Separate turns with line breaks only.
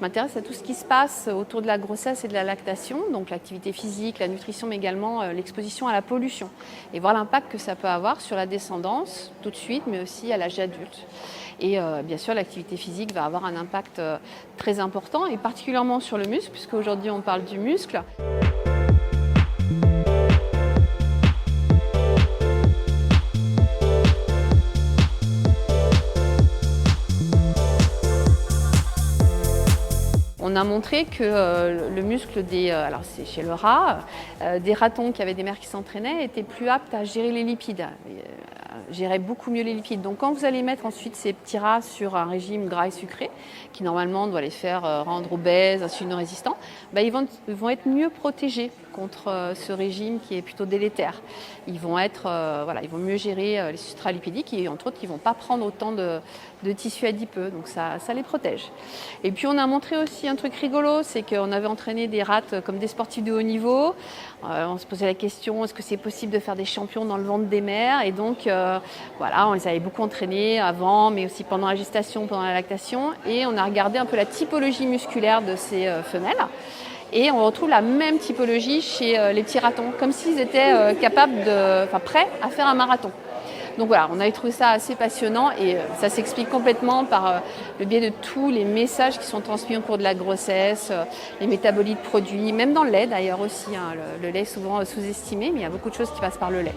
m'intéresse à tout ce qui se passe autour de la grossesse et de la lactation, donc l'activité physique, la nutrition, mais également l'exposition à la pollution, et voir l'impact que ça peut avoir sur la descendance tout de suite, mais aussi à l'âge adulte. Et bien sûr, l'activité physique va avoir un impact très important, et particulièrement sur le muscle, puisque aujourd'hui on parle du muscle. On a montré que le muscle alors c'est chez le rat, des ratons qui avaient des mères qui s'entraînaient étaient plus aptes à gérer les lipides, géraient beaucoup mieux les lipides. Donc quand vous allez mettre ensuite ces petits rats sur un régime gras et sucré, qui normalement doit les faire rendre obèses, insulino-résistants, ils vont être mieux protégés contre ce régime qui est plutôt délétère. Ils vont mieux gérer les substrats lipidiques et entre autres, ils ne vont pas prendre autant de tissu adipeux, donc ça les protège. Et puis on a montré aussi un truc rigolo, c'est qu'on avait entraîné des rats comme des sportifs de haut niveau. On se posait la question, est-ce que c'est possible de faire des champions dans le ventre des mères? Et donc on les avait beaucoup entraînés avant, mais aussi pendant la gestation, pendant la lactation. Et on a regardé un peu la typologie musculaire de ces femelles. Et on retrouve la même typologie chez les petits ratons, comme s'ils étaient prêts à faire un marathon. Donc voilà, on avait trouvé ça assez passionnant et ça s'explique complètement par le biais de tous les messages qui sont transmis au cours de la grossesse, les métabolites produits, même dans le lait d'ailleurs aussi. Le lait est souvent sous-estimé, mais il y a beaucoup de choses qui passent par le lait.